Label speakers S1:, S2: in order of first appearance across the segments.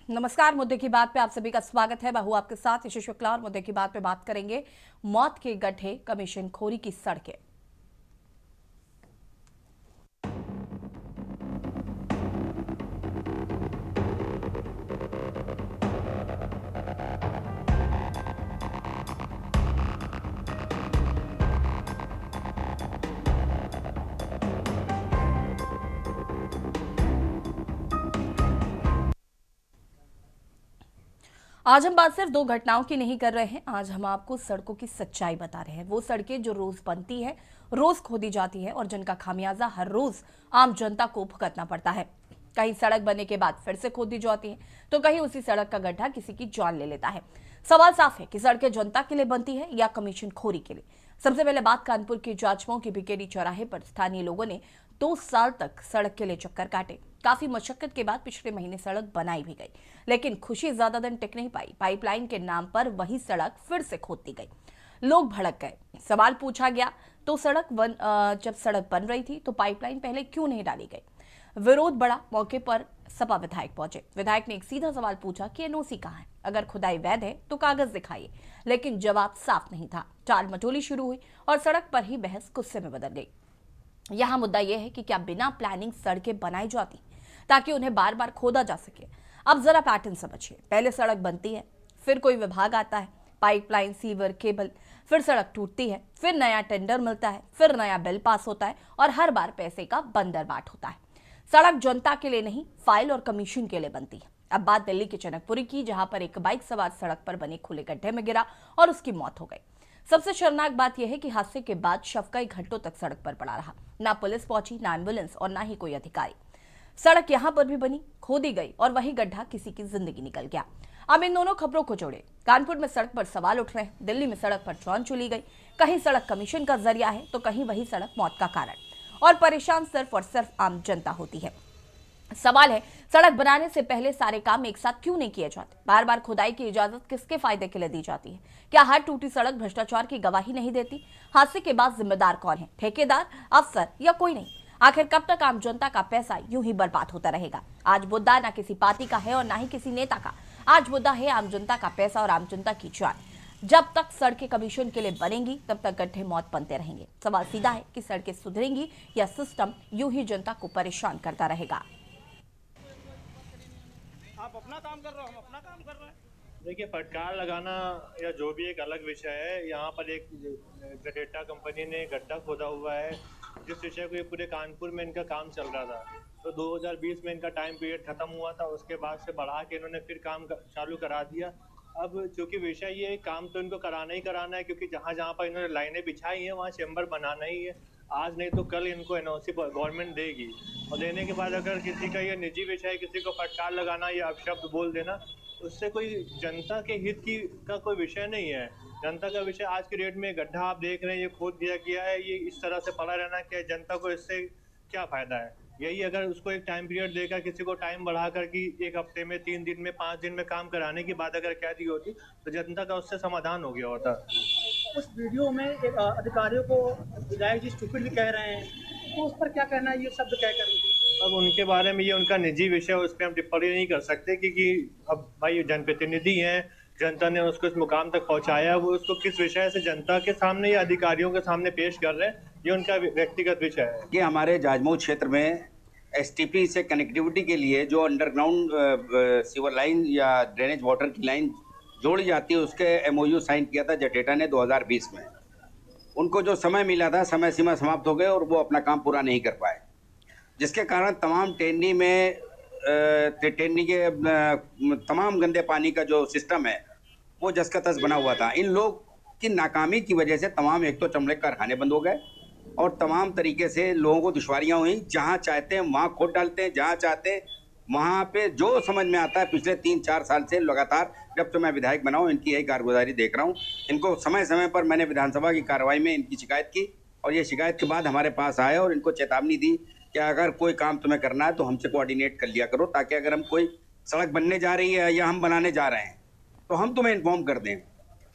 S1: नमस्कार। मुद्दे की बात पे आप सभी का स्वागत है। मैं हूं आपके साथ यशस्वी शुक्ला और मुद्दे की बात पे बात करेंगे मौत के गड्ढे, कमीशन खोरी की सड़कें। आज हम बात सिर्फ दो घटनाओं की नहीं कर रहे हैं। आज हम आपको सड़कों की सच्चाई बता रहे हैं। वो सड़कें जो रोज बनती है, रोज खोदी जाती है और जिनका खामियाजा हर रोज आम जनता को भुगतना पड़ता है। कहीं सड़क बनने के बाद फिर से खोदी जाती है तो कहीं उसी सड़क का गड्ढा किसी की जान ले लेता है। सवाल साफ है कि सड़कें जनता के लिए बनती है या कमीशन खोरी के लिए। सबसे पहले बात कानपुर के जाजमऊ के बीकेडी चौराहे पर स्थानीय लोगों ने 2 साल तक सड़क के लिए चक्कर काटे। काफी मशक्कत के बाद पिछले महीने सड़क बनाई भी गई, लेकिन खुशी ज्यादा दिन टिक नहीं पाई। पाइपलाइन के नाम पर वही सड़क फिर से खोद दी गई। लोग भड़क गए। सवाल पूछा गया तो जब सड़क बन रही थी तो पाइपलाइन पहले क्यों नहीं डाली गई। विरोध बढ़ा। मौके पर सपा विधायक पहुंचे। विधायक ने एक सीधा सवाल पूछा कि एनओसी कहां है, अगर खुदाई वैध है तो कागज दिखाइए, लेकिन जवाब साफ नहीं था। टाल मटोली शुरू हुई और सड़क पर ही बहस गुस्से में बदल गई। यहाँ मुद्दा यह है कि क्या बिना प्लानिंग सड़कें बनाई जाती ताकि उन्हें बार बार खोदा जा सके। अब जरा पैटर्न समझिए। पहले सड़क बनती है, फिर कोई विभाग आता है, पाइपलाइन, सीवर, केबल, फिर सड़क टूटती है, फिर नया टेंडर मिलता है, फिर नया बिल पास होता है और हर बार पैसे का बंदरबाट होता है। सड़क जनता के लिए नहीं, फाइल और कमीशन के लिए बनती है। अब बात दिल्ली के जनकपुरी की, जहां पर एक बाइक सवार सड़क पर बने खुले गड्ढे में गिरा और उसकी मौत हो गई। सबसे शर्मनाक बात यह है कि हादसे के बाद शव कई घंटों तक सड़क पर पड़ा रहा। ना पुलिस पहुंची, ना एम्बुलेंस और ना ही कोई अधिकारी। सड़क यहां पर भी बनी, खोदी गई और वही गड्ढा किसी की जिंदगी निकल गया। अब इन दोनों खबरों को जोड़े। कानपुर में सड़क पर सवाल उठ रहे हैं, दिल्ली में सड़क पर जान चली गई। कहीं सड़क कमीशन का जरिया है तो कहीं वही सड़क मौत का कारण, और परेशान सिर्फ और सिर्फ आम जनता होती है। सवाल है, सड़क बनाने से पहले सारे काम एक साथ क्यों नहीं किए जाते? बार बार खुदाई की इजाजत किसके फायदे के लिए दी जाती है? क्या हर टूटी सड़क भ्रष्टाचार की गवाही नहीं देती? हादसे के बाद जिम्मेदार कौन है, ठेकेदार, अफसर या कोई नहीं? आखिर कब तक आम जनता का पैसा यूं ही बर्बाद होता रहेगा? आज मुद्दा ना किसी पार्टी का है और ना ही किसी नेता का। आज मुद्दा है आम जनता का पैसा और आम जनता की जान। जब तक सड़कें कमीशन के लिए बनेंगी तब तक गड्ढे मौत बनते रहेंगे। सवाल सीधा है कि सड़कें सुधरेंगी या सिस्टम यूं ही जनता को परेशान करता रहेगा।
S2: आप अपना काम कर रहे हो, हम अपना काम कर रहे हैं। देखिए, फटकार लगाना या जो भी एक अलग विषय है। यहाँ पर एक जडेटा कंपनी ने गड्ढा खोदा हुआ है, जिस विषय को ये पूरे कानपुर में इनका काम चल रहा था। तो 2020 में इनका टाइम पीरियड खत्म हुआ था, उसके बाद से बढ़ा के इन्होंने फिर काम चालू करा दिया। अब चूंकि विषय ये काम तो इनको कराना ही कराना है, क्योंकि जहाँ जहाँ पर इन्होंने लाइनें बिछाई हैं वहाँ चेंबर बनाना ही है। आज नहीं तो कल इनको एनओसी गवर्नमेंट देगी, और देने के बाद अगर किसी का ये निजी विषय है, किसी को फटकार लगाना या अपशब्द बोल देना, उससे कोई जनता के हित की का कोई विषय नहीं है। जनता का विषय आज के डेट में गड्ढा आप देख रहे हैं, ये खोद दिया गया है, ये इस तरह से पड़ा रहना, क्या जनता को इससे क्या फायदा है? यही अगर उसको एक टाइम पीरियड देकर किसी को टाइम बढ़ाकर कि 1 हफ्ते में, 3 दिन में, 5 दिन में काम कराने की बात अगर कह दी होती तो जनता का उससे समाधान हो गया होता।
S3: उस वीडियो में एक अधिकारियों को विधायक जी स्टूपिड भी कह रहे हैं, तो उस पर क्या कहना है ये शब्द कहकर?
S2: अब उनके बारे में ये उनका निजी विषय है, उस पर हम टिप्पणी नहीं कर सकते, क्योंकि अब भाई जनप्रतिनिधि हैं, जनता ने उसको इस मुकाम तक पहुंचाया, वो उसको किस विषय से जनता के सामने या अधिकारियों के सामने पेश कर रहे हैं, ये उनका व्यक्तिगत विषय है।
S4: कि हमारे जाजमऊ क्षेत्र में एसटीपी से कनेक्टिविटी के लिए जो अंडरग्राउंड सीवर लाइन या ड्रेनेज वाटर की लाइन जोड़ी जाती है, उसके एमओयू साइन किया था जडेटा ने 2020 में। उनको जो समय मिला था, समय सीमा समाप्त हो गए और वो अपना काम पूरा नहीं कर पाए, जिसके कारण तमाम टेन्नी के तमाम गंदे पानी का जो सिस्टम है वो जस का तस बना हुआ था। इन लोग की नाकामी की वजह से तमाम एक तो चमड़े कारखाने बंद हो गए और तमाम तरीके से लोगों को दुश्वारियां हुई। जहां चाहते हैं वहां खोद डालते हैं, जहां चाहते हैं वहां पे जो समझ में आता है। पिछले 3-4 साल से लगातार जब से मैं विधायक बना हूं इनकी यही कारगुजारी देख रहा हूं। इनको समय समय पर मैंने विधानसभा की कार्रवाई में इनकी शिकायत की और ये शिकायत के बाद हमारे पास आए और इनको चेतावनी दी कि अगर कोई काम तुम्हें करना है तो हमसे कोऑर्डिनेट कर लिया करो, ताकि अगर हम कोई सड़क बनने जा रही है या हम बनाने जा रहे हैं तो हम तुम्हें इन्फॉर्म कर दें।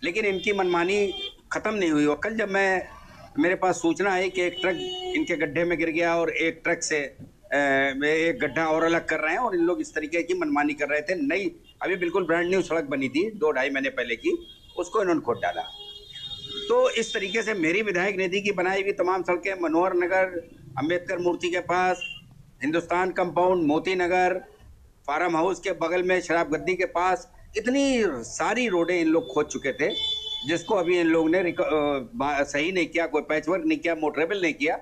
S4: लेकिन इनकी मनमानी ख़त्म नहीं हुई। और कल जब मेरे पास सूचना आई कि एक ट्रक इनके गड्ढे में गिर गया और एक ट्रक से में एक गड्ढा और अलग कर रहे हैं और इन लोग इस तरीके की मनमानी कर रहे थे। नई अभी बिल्कुल ब्रांड न्यू सड़क बनी थी 2-2.5 महीने पहले की, उसको इन्होंने खोद डाला। तो इस तरीके से मेरी विधायक निधि की बनाई हुई तमाम सड़कें, मनोहर नगर, अंबेडकर मूर्ति के पास, Hindustan compound, Moti Nagar, farm house के बगल में शराब गद्दी के पास, इतनी सारी रोडें इन लोग खोद चुके थे, जिसको अभी इन लोग ने सही नहीं किया, कोई पैचवर्क नहीं किया, मोटरेबल नहीं किया।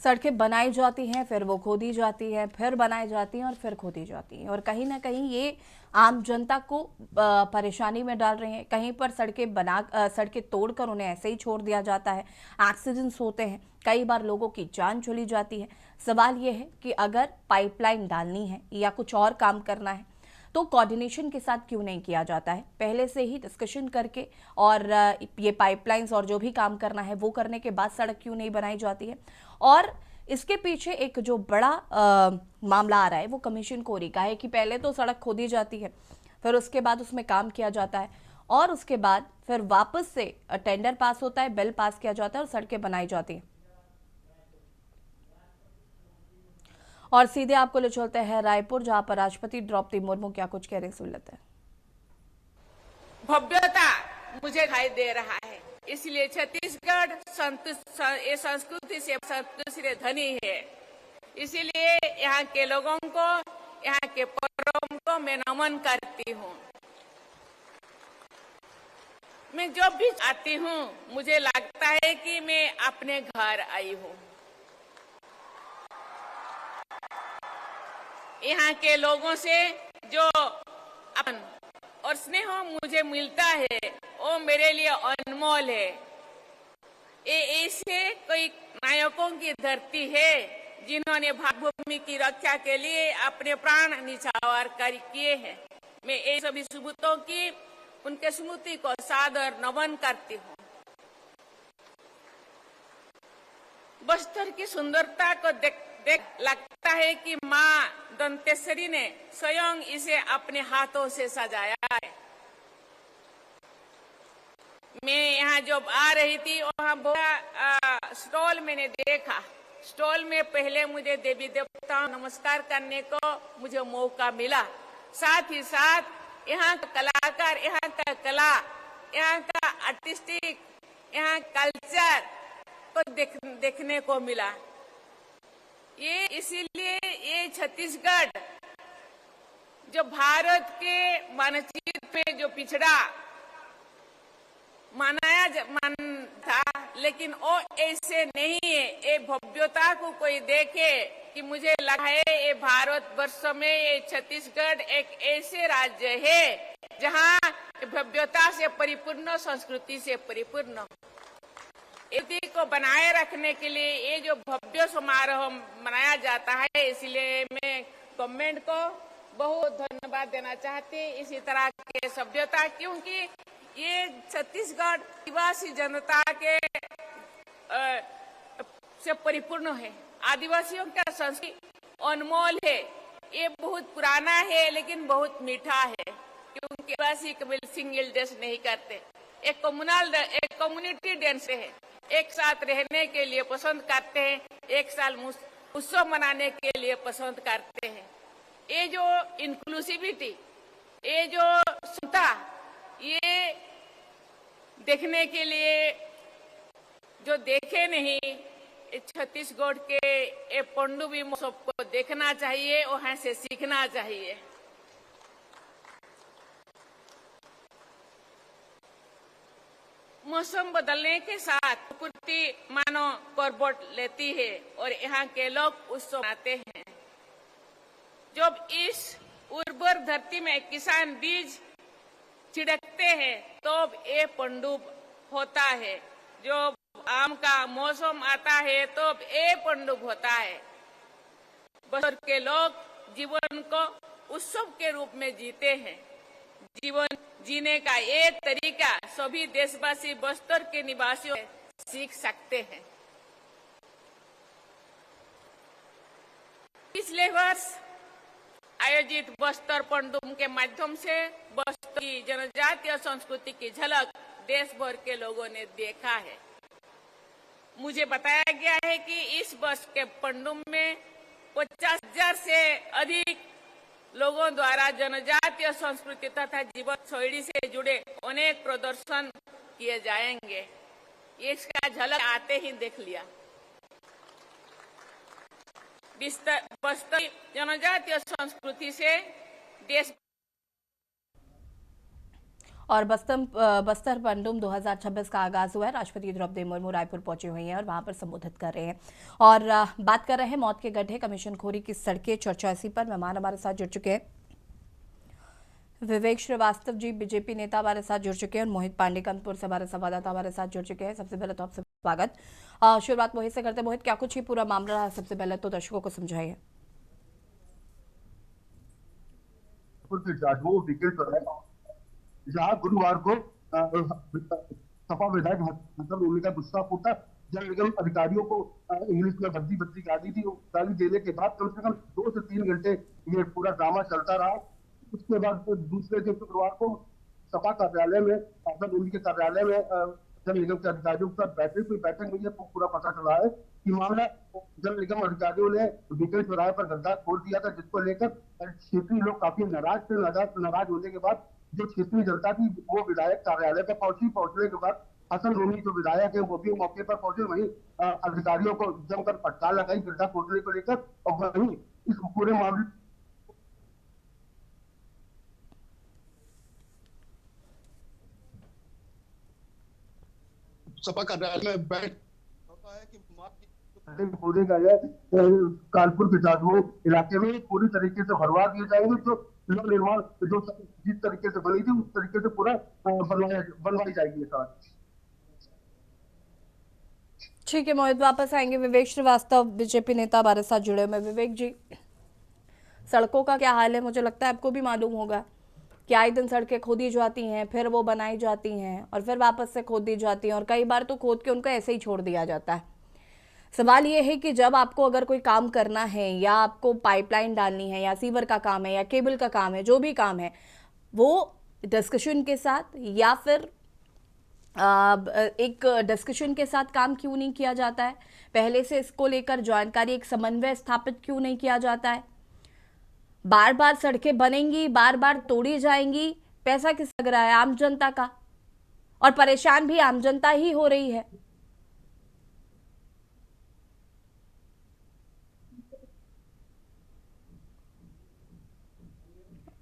S1: सड़कें बनाई जाती हैं, फिर वो खोदी जाती है, फिर बनाई जाती हैं और फिर खोदी जाती हैं, और कहीं ना कहीं ये आम जनता को परेशानी में डाल रहे हैं। कहीं पर सड़कें तोड़कर उन्हें ऐसे ही छोड़ दिया जाता है, एक्सीडेंट्स होते हैं, कई बार लोगों की जान चली जाती है। सवाल ये है कि अगर पाइपलाइन डालनी है या कुछ और काम करना है तो कोऑर्डिनेशन के साथ क्यों नहीं किया जाता है, पहले से ही डिस्कशन करके, और ये पाइपलाइंस और जो भी काम करना है वो करने के बाद सड़क क्यों नहीं बनाई जाती है। और इसके पीछे एक जो बड़ा मामला आ रहा है वो कमीशन कोरी का है कि पहले तो सड़क खोदी जाती है, फिर उसके बाद उसमें काम किया जाता है, और उसके बाद फिर वापस से टेंडर पास होता है, बिल पास किया जाता है और सड़कें बनाई जाती हैं। और सीधे आपको ले चलते हैं रायपुर, जहां पर राष्ट्रपति द्रौपदी मुर्मू क्या कुछ कह रहे, सुन लेते हैं।
S5: भव्यता मुझे दिखाई दे रहा है, इसलिए छत्तीसगढ़ ये संस्कृति से धनी है। इसीलिए यहाँ के लोगों को, यहाँ के पर्वों को मैं नमन करती हूँ। मैं जब भी आती हूँ मुझे लगता है कि मैं अपने घर आई हूँ। यहाँ के लोगों से जो अपन और स्नेह मुझे मिलता है वो मेरे लिए अनमोल है। ये ऐसे कोई नायकों की धरती है जिन्होंने भावभूमि की रक्षा के लिए अपने प्राण निछावर किए हैं। मैं ये सभी सबूतों की उनके स्मृति को सादर नमन करती हूँ। बस्तर की सुंदरता को देख लगता है कि माँ दंतेश्वरी ने स्वयं इसे अपने हाथों से सजाया है। मैं यहाँ जब आ रही थी वहाँ बहुत स्टॉल मैंने देखा। स्टॉल में पहले मुझे देवी देवताओं नमस्कार करने को मुझे मौका मिला, साथ ही साथ यहाँ का कलाकार, यहाँ का कला, यहाँ का आर्टिस्टिक, यहाँ कल्चर को देखने को मिला। ये इसीलिए ये छत्तीसगढ़ जो भारत के मानचित्र में जो पिछड़ा मान था, लेकिन वो ऐसे नहीं है। ये भव्यता को कोई देखे कि मुझे लगा है ये भारत वर्ष में ये छत्तीसगढ़ एक ऐसे राज्य है जहाँ भव्यता से परिपूर्ण, संस्कृति से परिपूर्ण। इसी को बनाए रखने के लिए ये जो भव्य समारोह मनाया जाता है, इसलिए मैं गवर्नमेंट को बहुत धन्यवाद देना चाहती इसी तरह के सभ्यता, क्योंकि ये छत्तीसगढ़ आदिवासी जनता के से परिपूर्ण है। आदिवासियों का संस्कृति अनमोल है, ये बहुत पुराना है लेकिन बहुत मीठा है, क्योंकि आदिवासी कभी सिंगल डांस नहीं करते, एक कम्युनिटी डांस है। एक साथ रहने के लिए पसंद करते हैं, एक साल उत्सव मनाने के लिए पसंद करते हैं। ये जो इंक्लूसिविटी, ये जो समता, ये देखने के लिए जो देखे नहीं, छत्तीसगढ़ के ये पनडुब्बी महोत्सव को देखना चाहिए, वहां से सीखना चाहिए। मौसम बदलने के साथ प्रकृति मानो करवट लेती है और यहाँ के लोग उत्सव मनाते हैं। जब इस उर्वर धरती में किसान बीज छिड़कते हैं तो ये पनडुब्बी होता है। जब आम का मौसम आता है तो ये पनडुब्बी होता है। बस्तर के लोग जीवन को उत्सव के रूप में जीते हैं। जीवन जीने का एक तरीका सभी देशवासी बस्तर के निवासियों सीख सकते हैं। पिछले वर्ष आयोजित बस्तर पनडुब्बी के माध्यम से बस्तर की जनजातीय संस्कृति की झलक देश भर के लोगों ने देखा है। मुझे बताया गया है कि इस वर्ष के पंडुम में 50,000 से अधिक लोगों द्वारा जनजातीय संस्कृति तथा जीवन शैली से जुड़े अनेक प्रदर्शन किए जाएंगे। इसका झलक आते ही देख लिया। बस्तर जनजातीय संस्कृति से देश
S1: और बस्तर पंडुम 2026 का आगाज हुआ है। राष्ट्रपति द्रौपदी मुर्मू रायपुर पहुंचे हुए हैं और वहां पर संबोधित कर रहे हैं और बात कर रहे हैं मौत के गड्ढे, कमीशनखोरी की सड़कें, चर्चा इसी पर। मेहमान हमारे साथ जुड़ चुके हैं। विवेक श्रीवास्तव जी बीजेपी नेता हमारे साथ जुड़ चुके हैं और मोहित पांडे कानपुर से हमारे संवाददाता हमारे साथ जुड़ चुके हैं। सबसे पहले तो आपसे स्वागत। शुरुआत मोहित से करते हैं। मोहित, क्या कुछ ही पूरा मामला रहा, सबसे पहले तो दर्शकों को समझाइए।
S6: जहाँ गुरुवार को सपा विधायक हसन रोमी का गुस्सा फूटा। जल निगम अधिकारियों को इंग्लिश में भद्दी गाली दी। गाली देने के बाद कम से कम 2 से 3 घंटे ये पूरा ड्रामा चलता रहा। उसके बाद दूसरे दिन शुक्रवार को सपा कार्यालय में, हसन रोमी के कार्यालय में जल निगम के अधिकारियों के साथ बैठक हुई है। पूरा पता चला है कि मामला जल निगम अधिकारियों ने बीकन चौराहे पर गड्ढा खोद दिया था, जिसको लेकर क्षेत्रीय लोग काफी नाराज थे। नाराज होने के बाद जो क्षेत्रीय जनता थी वो विधायक कार्यालय पर पहुंचने के बाद हसन रोमी जो विधायक है वो भी मौके पर पहुंचे। वहीं अधिकारियों को जमकर फटकार लगाई गड्ढा खोदने को लेकर। और वहीं इस पूरे मामले सपा कार्यालय में बैठ होता है कि खोदे गए कानपुर के इलाके में पूरी तरीके से भरवा दिए जाएंगे। जो निर्माण जो जिस तरीके से बनी थी उस तरीके से पूरा बनवाई जाएगी।
S1: ठीक है मोहित, वापस आएंगे। विवेक श्रीवास्तव बीजेपी नेता हमारे साथ जुड़े हुए। विवेक जी, सड़कों का क्या हाल है? मुझे लगता है आपको भी मालूम होगा कि आए दिन सड़कें खोदी जाती हैं, फिर वो बनाई जाती हैं और फिर वापस से खोद दी जाती हैं और कई बार तो खोद के उनको ऐसे ही छोड़ दिया जाता है। सवाल ये है कि जब आपको अगर कोई काम करना है या आपको पाइपलाइन डालनी है या सीवर का काम है या केबल का काम है, जो भी काम है, वो डिस्कशन के साथ या फिर एक डिस्कशन के साथ काम क्यों नहीं किया जाता है? पहले से इसको लेकर जानकारी, एक समन्वय स्थापित क्यों नहीं किया जाता है? बार बार सड़कें बनेंगी, बार बार तोड़ी जाएंगी, पैसा किस लग रहा है? आम जनता का। और परेशान भी आम जनता ही हो रही है।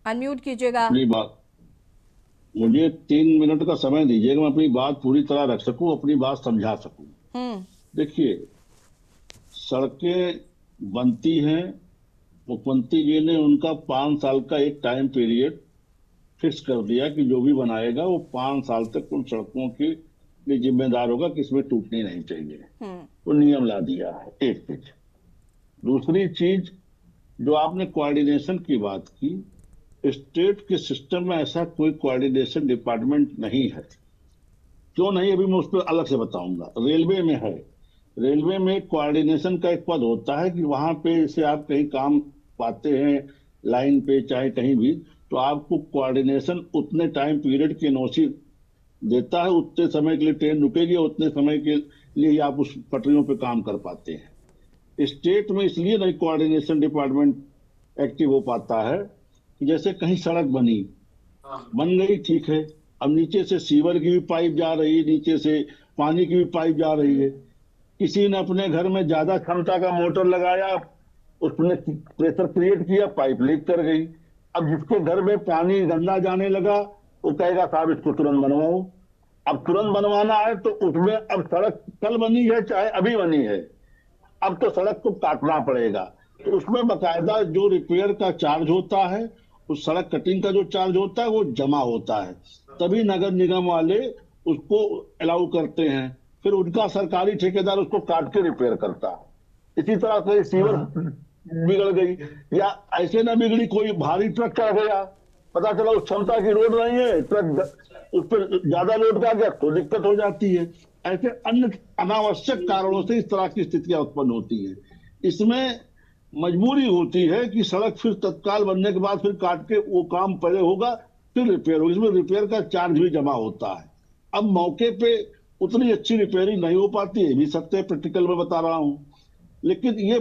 S1: अनम्यूट कीजिएगा।
S7: अपनी बात, मुझे 3 मिनट का समय दीजिएगा, मैं अपनी बात पूरी तरह रख सकूं, अपनी बात समझा सकूं। देखिए, सड़कें बनती हैं, मुख्यमंत्री जी ने उनका 5 साल का एक टाइम पीरियड फिक्स कर दिया कि जो भी बनाएगा वो 5 साल तक उन सड़कों के लिए जिम्मेदार होगा कि इसमें टूटनी नहीं चाहिए। वो नियम ला दिया है। एक चीज। दूसरी चीज, जो आपने कोऑर्डिनेशन की बात की, स्टेट के सिस्टम में ऐसा कोई कोऑर्डिनेशन डिपार्टमेंट नहीं है। क्यों नहीं, अभी मैं उस पर अलग से बताऊंगा। रेलवे में है। रेलवे में कोऑर्डिनेशन का एक पद होता है कि वहां पे जैसे आप कहीं काम पाते हैं लाइन पे चाहे कहीं भी, तो आपको कोऑर्डिनेशन उतने टाइम पीरियड की एनओसी देता है। उतने समय के लिए ट्रेन रुकेगी, उतने समय के लिए ही आप उस पटरियों पे काम कर पाते हैं। स्टेट में इसलिए नहीं कोऑर्डिनेशन डिपार्टमेंट एक्टिव हो पाता है कि जैसे कहीं सड़क बन गई, ठीक है, अब नीचे से सीवर की भी पाइप जा रही है, नीचे से पानी की भी पाइप जा रही है। किसी ने अपने घर में ज्यादा क्षमता का मोटर लगाया, उसने प्रेशर क्रिएट किया, पाइप लीक कर गई। अब जिसके घर में पानी गंदा जाने लगा वो कहेगा साहब इसको तुरंत बनवाओ। अब तुरंत बनवाना है तो उसमें अब सड़क कल बनी है चाहे अभी बनी है, अब तो सड़क को काटना पड़ेगा। तो उसमें बाकायदा जो रिपेयर का चार्ज होता है, उस सड़क कटिंग का जो चार्ज होता है वो जमा होता है, तभी नगर निगम वाले उसको अलाउ करते हैं। फिर उनका सरकारी ठेकेदार उसको काट के रिपेयर करता है। इसी तरह से सीवर बिगड़ गई या ऐसे ना बिगड़ी, कोई भारी ट्रक का गया, पता चला उस क्षमता की रोड नहीं है, ट्रक उस पर ज्यादा लोड का गया तो दिक्कत हो जाती है। ऐसे अन्य अनावश्यक कारणों से इस तरह की स्थितियां उत्पन्न होती है। इसमें मजबूरी होती है कि सड़क फिर तत्काल बनने के बाद फिर काट के वो काम पहले होगा फिर रिपेयर होगा। इसमें रिपेयर का चार्ज भी जमा होता है। अब मौके पे उतनी अच्छी रिपेयरिंग नहीं हो पाती है, भी सत्य है, प्रैक्टिकल में बता रहा हूं। लेकिन ये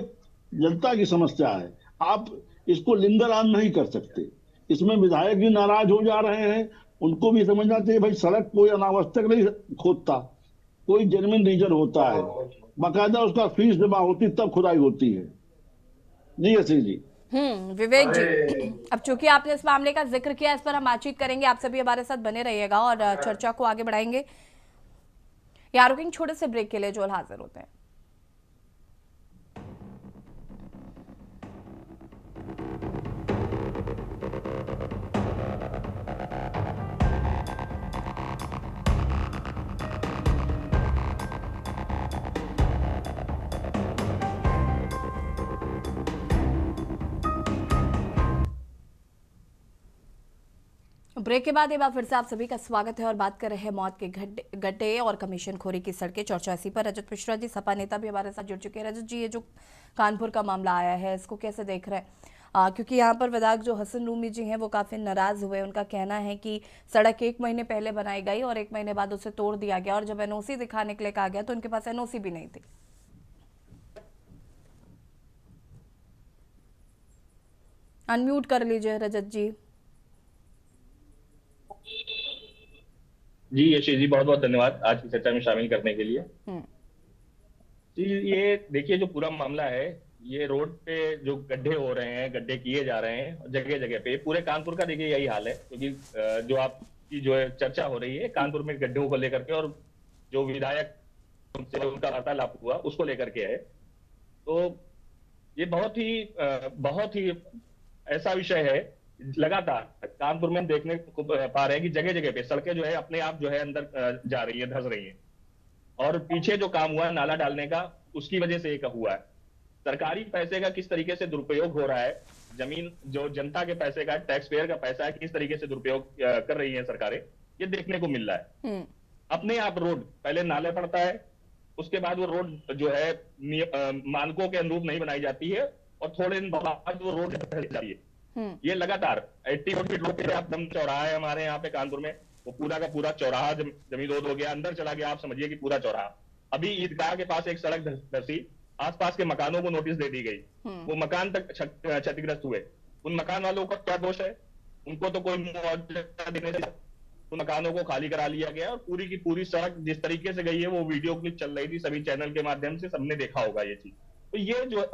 S7: जनता की समस्या है, आप इसको लिंगरान नहीं कर सकते। इसमें विधायक भी नाराज हो जा रहे हैं, उनको भी समझना चाहिए भाई सड़क कोई अनावश्यक नहीं खोदता, कोई जेन्युइन रीजन होता है, बाकायदा उसका फीस जमा होती तब खुदाई होती है। जी असीम जी।
S1: विवेक जी, अब चूंकि आपने इस मामले का जिक्र किया, इस पर हम बातचीत करेंगे। आप सभी हमारे साथ बने रहिएगा और चर्चा को आगे बढ़ाएंगे। यार रुकेंगे छोटे से ब्रेक के लिए, जो हाजिर होते हैं। ब्रेक के बाद एक बार फिर से आप सभी का स्वागत है और बात कर रहे हैं मौत के गड्ढे और कमीशनखोरी की सड़कें। चर्चा इसी पर रजत मिश्रा जी सपा नेता भी हमारे साथ जुड़ चुके हैं। रजत जी, ये जो कानपुर का मामला आया है इसको कैसे देख रहे हैं? क्योंकि यहाँ पर विधायक जो हसन रूमी जी हैं वो काफ़ी नाराज़ हुए। उनका कहना है कि सड़क 1 महीने पहले बनाई गई और 1 महीने बाद उसे तोड़ दिया गया, और जब एनओसी दिखाने के लिए कहा गया तो उनके पास एनओसी भी नहीं थी। अनम्यूट कर लीजिए रजत जी।
S8: जी यशी जी, बहुत बहुत धन्यवाद आज की चर्चा में शामिल करने के लिए। जी ये देखिए, जो पूरा मामला है, ये रोड पे जो गड्ढे हो रहे हैं, गड्ढे किए जा रहे हैं जगह जगह पे, पूरे कानपुर का देखिए यही हाल है। क्योंकि जो आपकी जो है चर्चा हो रही है कानपुर में गड्ढों को लेकर के, और जो विधायक उनसे उनका वार्तालाप हुआ उसको लेकर के है, तो ये बहुत ही ऐसा विषय है। लगातार कानपुर में देखने को पा रहे हैं कि जगह जगह पे सड़कें जो है अपने आप जो है अंदर जा रही है, धंस रही है। और पीछे जो काम हुआ नाला डालने का, उसकी वजह से एक हुआ है। सरकारी पैसे का किस तरीके से दुरुपयोग हो रहा है, जमीन जो जनता के पैसे का, टैक्स पेयर का पैसा है, किस तरीके से दुरुपयोग कर रही है सरकारें, ये देखने को मिल रहा है। अपने आप रोड पहले नाले पड़ता है, उसके बाद वो रोड जो है मानकों के अनुरूप नहीं बनाई जाती है, और थोड़े दिन बाद वो रोड जाती है। ये लगातार 80 फीट रोड पे आप दम चौराहा है हमारे यहाँ पे कानपुर में, वो पूरा का पूरा चौराहा जमीन हो गया, अंदर चला गया, आप समझिए कि पूरा चौराहा। अभी ईदगाह के पास एक सड़क धसी, आसपास के मकानों को नोटिस दे दी गई, वो मकान तक क्षतिग्रस्त हुए। उन मकान वालों का क्या दोष है? उनको तो कोई मुआवजा देने से उन मकानों को खाली करा लिया गया, और पूरी की पूरी सड़क जिस तरीके से गई है वो वीडियो क्लिप चल रही थी सभी चैनल के माध्यम से, सबने देखा होगा ये चीज। तो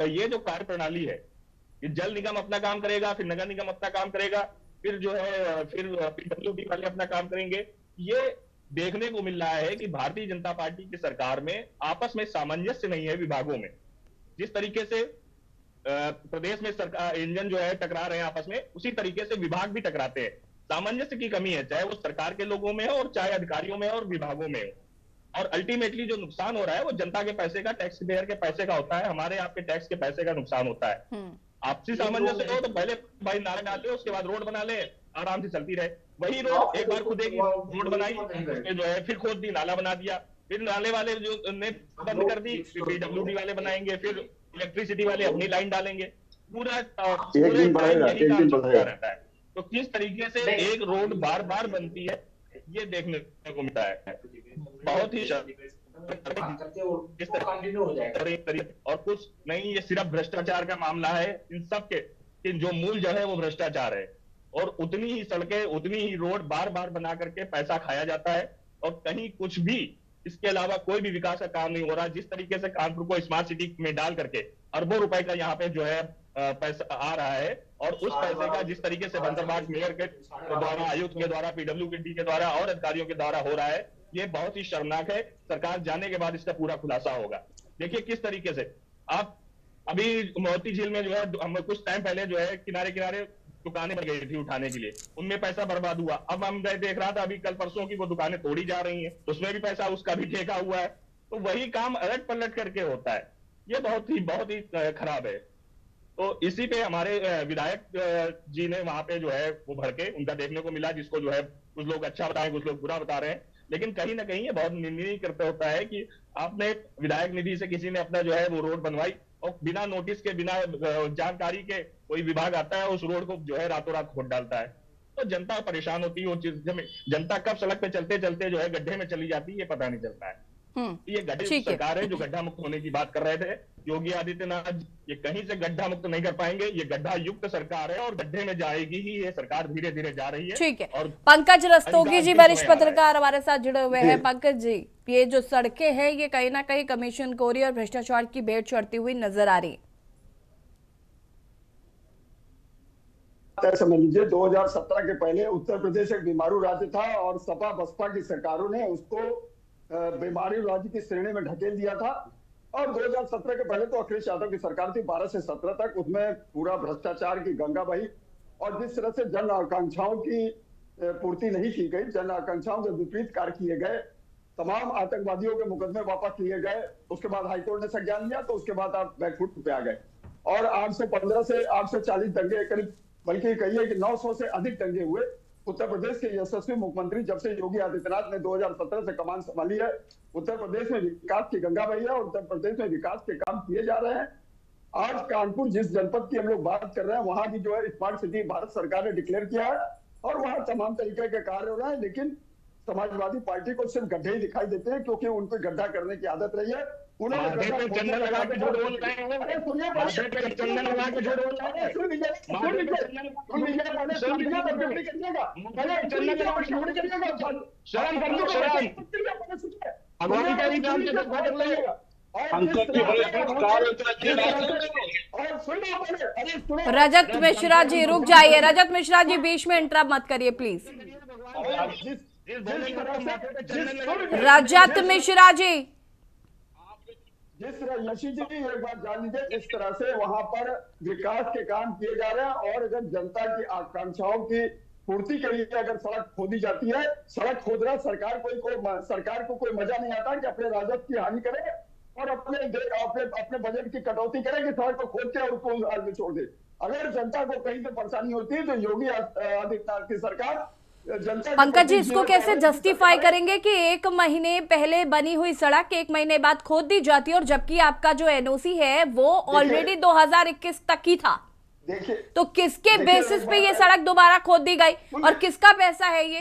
S8: ये जो कार्य प्रणाली है, ये जल निगम अपना काम करेगा, फिर नगर निगम अपना काम करेगा, फिर जो है फिर पीडब्ल्यूडी वाले अपना काम करेंगे। ये देखने को मिल रहा है कि भारतीय जनता पार्टी की सरकार में आपस में सामंजस्य नहीं है विभागों में। जिस तरीके से प्रदेश में सरकार इंजन जो है टकरा रहे हैं आपस में, उसी तरीके से विभाग भी टकराते हैं। सामंजस्य की कमी है, चाहे वो सरकार के लोगों में हो और चाहे अधिकारियों में और विभागों में हो। और अल्टीमेटली जो नुकसान हो रहा है वो जनता के पैसे का, टैक्स पेयर के पैसे का होता है, हमारे आपके टैक्स के पैसे का नुकसान होता है। आपसी सामंजस्य हो तो पहले भाई नारा डाल ले, उसके बाद रोड बना ले, आराम से चलती रहे। वही रोड एक बार खुदेगी, रोड बनाई, जो है फिर खोद दी, नाला बना दिया, फिर नाले वाले जो ने बंद कर दी, पीडब्ल्यूडी वाले बनाएंगे, फिर इलेक्ट्रिसिटी वाले अपनी लाइन डालेंगे, पूरा रहता है। तो किस तरीके से एक रोड बार बार बनती है, ये देखने को मिलता है। बहुत ही और कुछ नहीं, ये सिर्फ भ्रष्टाचार का मामला है। इन सब के जो मूल जड़ है वो भ्रष्टाचार है, और उतनी ही सड़कें, उतनी ही रोड बार बार बना करके पैसा खाया जाता है, और कहीं कुछ भी इसके अलावा कोई भी विकास का काम नहीं हो रहा। जिस तरीके से कानपुर को स्मार्ट सिटी में डाल करके अरबों रुपए का यहाँ पे जो है पैसा आ रहा है, और उस पैसे का जिस तरीके से बंदरबाग मेयर के द्वारा, आयुक्त के द्वारा, पीडब्ल्यूडी के द्वारा और अधिकारियों के द्वारा हो रहा है, ये बहुत ही शर्मनाक है। सरकार जाने के बाद इसका पूरा खुलासा होगा। देखिए किस तरीके से आप अभी मोती झील में जो है, हम कुछ टाइम पहले जो है किनारे किनारे दुकानें बन गई थी उठाने के लिए, उनमें पैसा बर्बाद हुआ। अब हम देख रहा था अभी कल परसों की वो दुकानें तोड़ी जा रही हैं, उसमें भी पैसा उसका भी ठेका हुआ है। तो वही काम अलट पलट करके होता है, ये बहुत ही खराब है। तो इसी पे हमारे विधायक जी ने वहां पे जो है वो भड़के, उनका देखने को मिला, जिसको जो है कुछ लोग अच्छा बता रहे हैं, कुछ लोग बुरा बता रहे हैं। लेकिन कहीं ना कहीं ये बहुत निंदनीय करते होता है कि आपने विधायक निधि से किसी ने अपना जो है वो रोड बनवाई, और बिना नोटिस के, बिना जानकारी के कोई विभाग आता है, उस रोड को जो है रातों रात खोद डालता है। तो जनता परेशान होती है। जनता कब सड़क पे चलते चलते जो है गड्ढे में चली जाती है ये पता नहीं चलता है। ये गड्ढे सरकार है जो गड्ढा मुक्त होने की बात कर रहे थे योगी आदित्यनाथ, ये कहीं से गड्ढा मुक्त नहीं कर पाएंगे। ये गड्ढा युक्त सरकार है और गड्ढे में जाएगी ही ये सरकार, धीरे धीरे जा रही है।
S1: ठीक है।
S8: और
S1: पंकज रस्तोगी जी वरिष्ठ पत्रकार हमारे साथ जुड़े हुए हैं। पंकज जी, ये जो सड़कें हैं ये कहीं ना कहीं कमीशन खोरी और भ्रष्टाचार की भेंट चढ़ती हुई नजर आ रही है।
S9: समझ लीजिए 2017 के पहले उत्तर प्रदेश एक बीमारू राज्य था और सपा बसपा की सरकारों ने उसको बीमारी राज्य की श्रेणी में ढकेल दिया था। और 2017 के पहले तो अखिलेश यादव की सरकार थी, 12 से 17 तक, उसमें पूरा भ्रष्टाचार की गंगा बही और जिस तरह से जन आकांक्षाओं की पूर्ति नहीं की गई, जन आकांक्षाओं के विपरीत कार्य किए गए, तमाम आतंकवादियों के मुकदमे वापस लिए गए, उसके बाद हाईकोर्ट ने संज्ञान लिया तो उसके बाद आप बैकफुट पे आ गए और 815 से 840 दंगे करीब, बल्कि कहिए कि 900 से अधिक दंगे हुए। उत्तर प्रदेश के यशस्वी मुख्यमंत्री जब से योगी आदित्यनाथ ने 2017 से कमान संभाली है, उत्तर प्रदेश में विकास की गंगा बही है और उत्तर प्रदेश में विकास के काम किए जा रहे हैं। आज कानपुर जिस जनपद की हम लोग बात कर रहे हैं वहां भी जो है स्मार्ट सिटी भारत सरकार ने डिक्लेयर किया है और वहां तमाम तरीके के कार्य हो रहे हैं, लेकिन समाजवादी पार्टी को सिर्फ गड्ढे ही दिखाई देते हैं क्योंकि उनको गड्ढा करने की आदत रही है।
S8: चंदन लगा के झूठ बोल रहे हैं, चंदन लगा के झूठ बोल रहे
S9: हैं।
S1: रजत मिश्रा जी रुक जाइए, रजत मिश्रा जी बीच में इंटरप्ट मत करिए प्लीज। रजत मिश्रा जी,
S9: जिस तरह यशी जी एक बात जान लीजिए, इस तरह से वहां पर विकास के काम किए जा रहे हैं और अगर जनता की आकांक्षाओं की पूर्ति के लिए अगर सड़क खोदी जाती है, सड़क खोदना सरकार को कोई मजा नहीं आता कि अपने राजस्व की हानि करे और अपने बजट की कटौती करे कि सड़क को खोद के और उसको हाल में छोड़ दे। अगर जनता को कहीं से परेशानी होती है तो योगी आदित्यनाथ की सरकार
S1: पंकज जी इसको कैसे जस्टिफाई करेंगे कि 1 महीने पहले बनी हुई सड़क 1 महीने बाद खोद दी जाती है और जबकि आपका जो एनओसी है वो ऑलरेडी 2021 तक की था।
S9: देखिए
S1: तो किसके बेसिस पे ये सड़क दोबारा खोद दी गई और किसका पैसा है ये?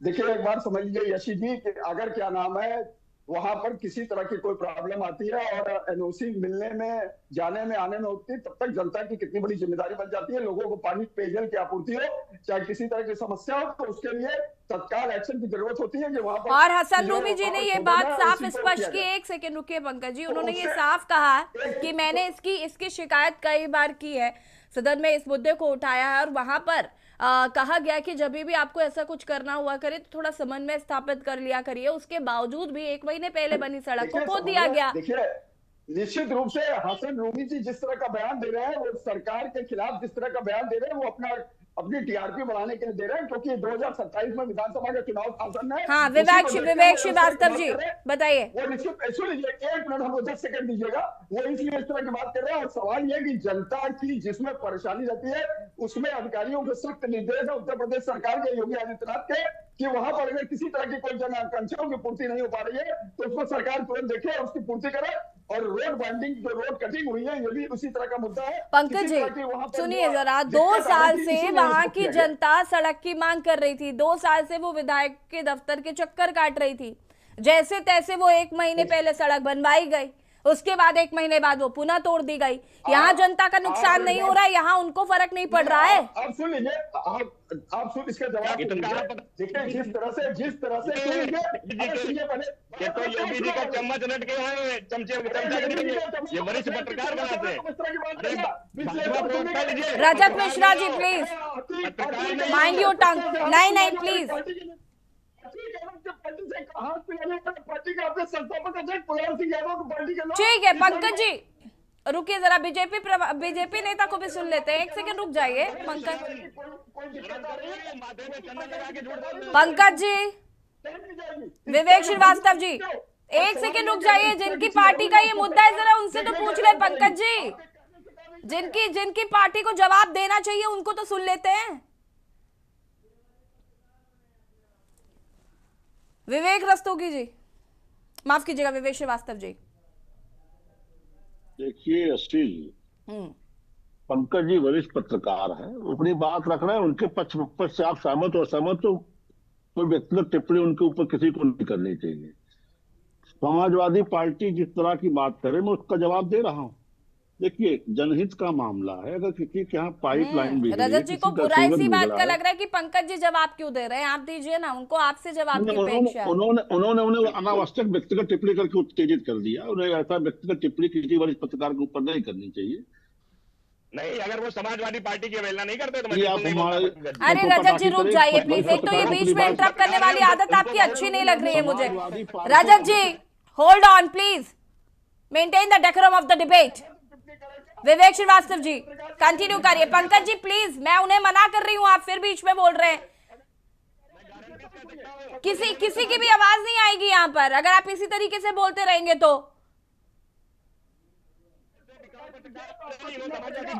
S9: देखिए एक बार समझ लीजिए यशी जी कि अगर क्या नाम है वहां पर किसी तरह की कोई प्रॉब्लम आती है और एनओसी मिलने में जाने में आने में होती है, तब तक जनता की कितनी बड़ी जिम्मेदारी बन जाती है। लोगों को पानी पेयजल की आपूर्ति हो, चाहे किसी तरह की समस्या हो, तो उसके लिए तत्काल एक्शन की जरूरत होती है कि वहां पर।
S1: और हसन रूमी जी ने ये बात साफ स्पष्ट की, 1 सेकंड रुकिए पंकज जी, उन्होंने ये साफ कहा कि मैंने इसकी शिकायत कई बार की है, सदन में इस मुद्दे को उठाया है और वहां पर कहा गया कि जब भी आपको ऐसा कुछ करना हुआ करे तो थोड़ा समन्वय स्थापित कर लिया करिए। उसके बावजूद भी 1 महीने पहले बनी सड़क को खोद दिया गया।
S9: देखिए निश्चित रूप से हसन रूमी जी जिस तरह का बयान दे रहे हैं, वो सरकार के खिलाफ जिस तरह का बयान दे रहे हैं, वो अपनी टीआरपी बढ़ाने के लिए दे रहे हैं क्योंकि 2027 में विधानसभा का चुनाव आसन है।
S1: हाँ, विवेक श्रीवास्तव जी बताइए।
S9: वो निश्चित सुनिए, 1 मिनट हमको 10 सेकंड दीजिएगा। वो इसलिए इस तरह की बात कर रहे हैं और सवाल यह कि जनता की जिसमें परेशानी रहती है उसमें अधिकारियों के सख्त निर्देश है उत्तर प्रदेश सरकार के योगी आदित्यनाथ के कि वहां पर अगर किसी तरह की कोई जन आकांक्षाओं की पूर्ति नहीं हो पा रही है तो उसको सरकार तुरंत देखे और उसकी पूर्ति करे। और रोड बाइंडिंग जो रोड कटिंग हुई है ये भी उसी तरह का मुद्दा है।
S1: पंकज जी सुनिए जरा, 2 साल से वहां की जनता सड़क की मांग कर रही थी, 2 साल से वो विधायक के दफ्तर के चक्कर काट रही थी। जैसे तैसे वो 1 महीने पहले सड़क बनवाई गई, उसके बाद 1 महीने बाद वो पुनः तोड़ दी गई। यहाँ जनता का नुकसान नहीं हो रहा है, यहाँ उनको फर्क नहीं पड़ रहा है।
S9: आप सुन लीजिए, आप सुन इसका जवाब देखिए, जिस तरह से
S8: ये तो योगी जी का चम्मच लट गए हैं, चमचा ये वरिष्ठ पत्रकार बनाते हैं।
S1: रजत Mishra ji please mind your tongue. नहीं प्लीज। ठीक है पंकज जी रुकिए जरा, बीजेपी नेता को भी सुन लेते हैं। 1 सेकंड रुक जाइए पंकज जी। विवेक श्रीवास्तव जी 1 सेकंड रुक जाइए। जिनकी पार्टी का ये मुद्दा है जरा उनसे तो पूछ ले पंकज जी, जिनकी पार्टी को जवाब देना चाहिए उनको तो सुन लेते हैं। विवेक रस्तोगी जी, माफ कीजिएगा विवेक श्रीवास्तव जी।
S7: देखिए अश्विन, पंकज जी वरिष्ठ पत्रकार हैं, वो अपनी बात रख रहे हैं, उनके पक्ष से आप सहमत हो असहमत तो कोई व्यक्तिगत टिप्पणी उनके ऊपर किसी को नहीं करनी चाहिए। समाजवादी पार्टी जिस तरह की बात करे मैं उसका जवाब दे रहा हूँ। देखिए, जनहित का मामला है, अगर किसी के यहाँ पाइपलाइन बिगड़ी,
S1: रजत जी को बुरा इसी बात का लग
S7: है,
S1: रहा है कि पंकज जी जवाब क्यों दे रहे हैं, आप दीजिए ना उनको, आपसे जवाब की अपेक्षा है।
S7: उन्होंने उन्हें अनावश्यक व्यक्तिगत टिप्पणी करके उत्तेजित कर दिया। उन्हें ऐसा व्यक्तिगत टिप्पणी किसी वरिष्ठ पत्रकार के ऊपर नहीं करनी चाहिए।
S8: नहीं, अगर वो समाजवादी पार्टी की अवहेलना नहीं करते तो मैं
S7: ये आप
S8: बिल्कुल नहीं
S7: हमारे
S8: बोलता।
S1: अरे रजत जी रुक जाइए प्लीज, एक तो ये बीच में इंटरप्ट करने वाली आदत आपकी अच्छी नहीं लग रही है मुझे। Rajat ji hold on please, maintain the decorum of the debate. Vivek Srivastava ji continue करिए। पंकज जी प्लीज, मैं उन्हें मना कर रही हूँ, आप फिर बीच में बोल रहे हैं। किसी की भी आवाज नहीं आएगी यहाँ पर अगर आप इसी तरीके से बोलते रहेंगे तो।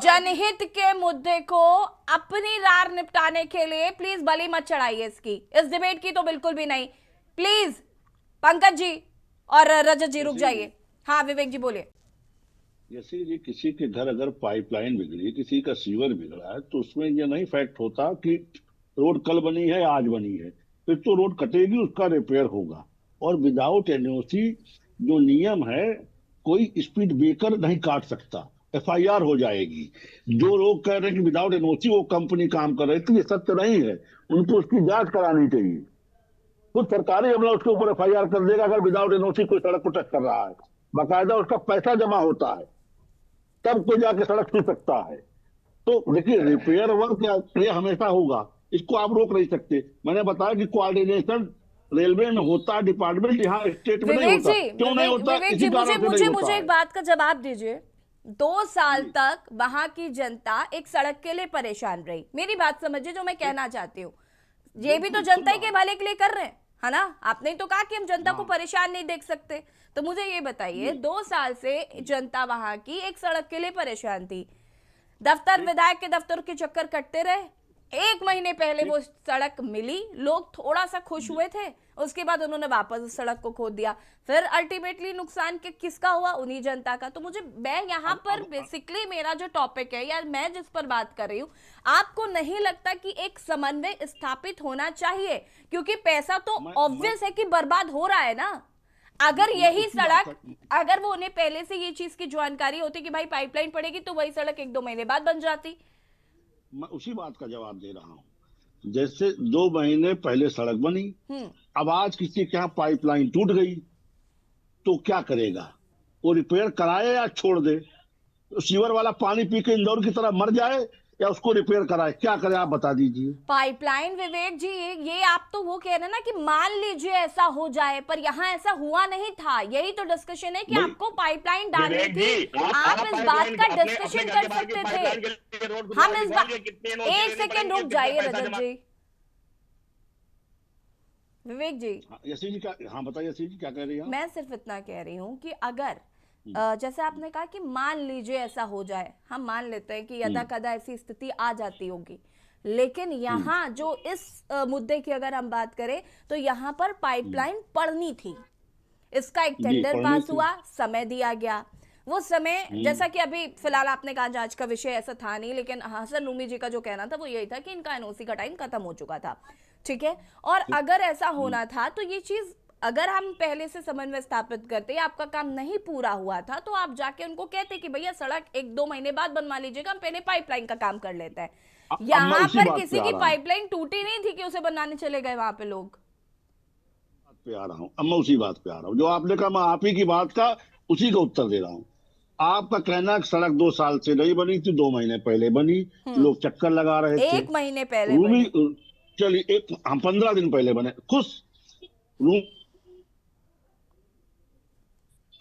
S1: जनहित के मुद्दे को अपनी रार निपटाने के लिए प्लीज बलि मत चढ़ाइए इसकी, इस डिबेट की तो बिल्कुल भी नहीं। प्लीज पंकज जी और रजत जी रुक जाइए। हाँ विवेक जी बोलिए।
S7: जैसे जी किसी के घर अगर पाइपलाइन बिगड़ी, किसी का सीवर बिगड़ा है, तो उसमें यह नहीं फैक्ट होता कि रोड कल बनी है आज बनी है, फिर तो रोड कटेगी, उसका रिपेयर होगा। और विदाउट एनओसी जो नियम है, कोई स्पीड ब्रेकर नहीं काट सकता, एफआईआर हो जाएगी। जो लोग कह रहे हैं कि विदाउट एनओसी वो कंपनी काम कर रही थी, ये सत्य नहीं है। उनको उसकी जांच करानी चाहिए। कुछ सरकारी अमला उसके ऊपर एफआईआर कर देगा अगर विदाउट एनओसी कोई सड़क को टच कर रहा है, बाकायदा उसका पैसा जमा होता है, तब कोई जाके सड़क छू सकता है। तो देखिए, रिपेयर वर्क ये हमेशा होगा, इसको आप रोक नहीं सकते। मैंने बताया कि कोऑर्डिनेशन रेलवे में होता है, डिपार्टमेंट यहाँ स्टेट में नहीं होता। क्यों नहीं होता? इसी कारण से नहीं होता
S1: मुझे
S7: है।
S1: एक बात का जवाब दीजिए। 2 साल तक वहां की जनता एक सड़क के लिए परेशान रही। मेरी बात समझिए जो मैं कहना चाहती हूँ, ये भी तो जनता के भले के लिए कर रहे हैं, है ना? आपने तो कहा कि हम जनता को परेशान नहीं देख सकते, तो मुझे ये बताइए 2 साल से जनता वहां की एक सड़क के लिए परेशान थी। दफ्तर, विधायक के दफ्तर के चक्कर कटते रहे। 1 महीने पहले वो सड़क मिली, लोग थोड़ा सा खुश हुए थे, उसके बाद उन्होंने वापस उस सड़क को खोद दिया। फिर अल्टीमेटली नुकसान किसका हुआ? उन्हीं जनता का। तो मैं यहाँ पर बेसिकली मेरा जो टॉपिक है या मैं जिस पर बात कर रही हूँ, आपको नहीं लगता कि एक समन्वय स्थापित होना चाहिए? क्योंकि पैसा तो ऑब्वियस है कि बर्बाद हो रहा है ना। अगर यही सड़क, अगर वो उन्हें पहले से ये चीज की जानकारी होती कि भाई पाइपलाइन पड़ेगी, तो वही सड़क 1-2 महीने बाद बन जाती।
S7: मैं उसी बात का जवाब दे रहा हूँ। जैसे 2 महीने पहले सड़क बनी, अब आज किसी के यहाँ पाइपलाइन टूट गई तो क्या करेगा? वो रिपेयर कराए या छोड़ दे? तो सीवर वाला पानी पी के इंदौर की तरह मर जाए या उसको रिपेयर कराए? क्या करे आप बता दीजिए।
S1: पाइपलाइन विवेक जी, ये आप तो वो कह रहे हैं ना कि मान लीजिए ऐसा हो जाए, पर यहाँ ऐसा हुआ नहीं था। यही तो डिस्कशन है कि आपको पाइपलाइन डालनी थी। आप इस बात का डिस्कशन कर सकते थे। हम इस बात, 1 सेकेंड रुक जाइए रजत जी। विवेक जी,
S7: यसी जी क्या, हाँ बताइए यसी जी क्या कह रही है?
S1: मैं सिर्फ इतना कह रही हूँ कि अगर जैसे आपने कहा कि मान लीजिए ऐसा हो जाए, हम मान लेते हैं कि यदा कदा ऐसी स्थिति आ जाती होगी, लेकिन यहाँ जो इस मुद्दे की अगर हम बात करें तो यहाँ पर पाइपलाइन पड़नी थी। इसका एक टेंडर पास हुआ, समय दिया गया। वो समय, जैसा कि अभी फिलहाल आपने कहा आज का विषय ऐसा था नहीं, लेकिन हसन रूमी जी का जो कहना था वो यही था कि इनका एनओसी का टाइम खत्म हो चुका था, ठीक है। और अगर ऐसा होना था तो ये चीज अगर हम पहले से समन्वय स्थापित करते, आपका काम नहीं पूरा हुआ था तो आप जाके उनको कहते कि भैया सड़क 1-2 महीने बाद बनवा लीजिएगा, हम पहले पाइपलाइन का काम कर लेते हैं। यहाँ पर किसी की पाइपलाइन टूटी नहीं थी कि उसे बनाने चले गए वहां पे लोग।
S7: पे आ रहा हूँ, अब मैं उसी बात पे आ रहा हूँ। जो आपने कहा, मैं आप ही की बात का उसी का उत्तर दे रहा हूँ। आपका कहना है सड़क 2 साल से नहीं बनी थी, 2 महीने पहले बनी, लोग चक्कर लगा रहे थे।
S1: 1 महीने पहले
S7: चलिए हम 15 दिन पहले बने, खुश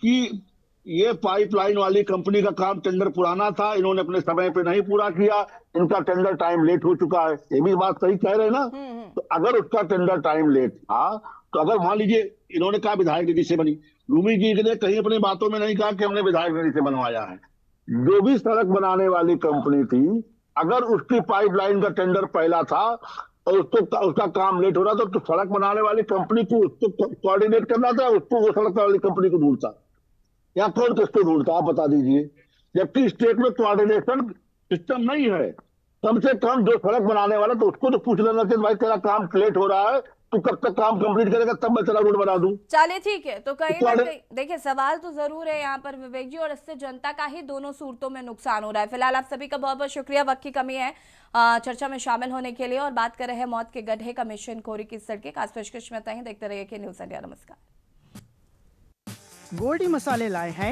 S7: कि ये पाइपलाइन वाली कंपनी का काम टेंडर पुराना था, इन्होंने अपने समय पे नहीं पूरा किया, इनका टेंडर टाइम लेट हो चुका है। ये भी बात सही कह रहे हैं ना? तो अगर उसका टेंडर टाइम लेट था, तो अगर मान लीजिए इन्होंने कहा विधायक निधि से बनी, रूमी जी ने कहीं अपनी बातों में नहीं कहा कि हमने विधायक निधि से बनवाया है। जो भी सड़क बनाने वाली कंपनी थी, अगर उसकी पाइपलाइन का टेंडर पहला था और उसका काम लेट हो रहा था, तो सड़क बनाने वाली कंपनी को उसको कोऑर्डिनेट करना था, उसको वो सड़क वाली कंपनी को ढूंढता। या कौन किसको ढूंढता आप बता दीजिए। जबकि स्टेट में कोऑर्डिनेशन सिस्टम नहीं है। कम से कम जो सड़क बनाने वाला तो उसको तो पूछ लेना कि भाई तेरा काम लेट हो रहा है, तू कब तक काम कंप्लीट करेगा, तब मैं तेरा रोड बना दूं।
S1: चलिए ठीक है, तो कहीं ना कहीं देखिए सवाल तो जरूर है यहाँ पर विवेक जी, और इससे जनता का ही दोनों सूरतों में नुकसान हो रहा है। फिलहाल आप सभी का बहुत बहुत शुक्रिया, वक्त की कमी है चर्चा में शामिल होने के लिए, और बात कर रहे हैं मौत के गड्ढे का मिशन खोरी की सड़कें। खास पेशकश में देखते रहिए कि न्यूज़ इंडिया। नमस्कार।
S10: गोल्डी मसाले लाए हैं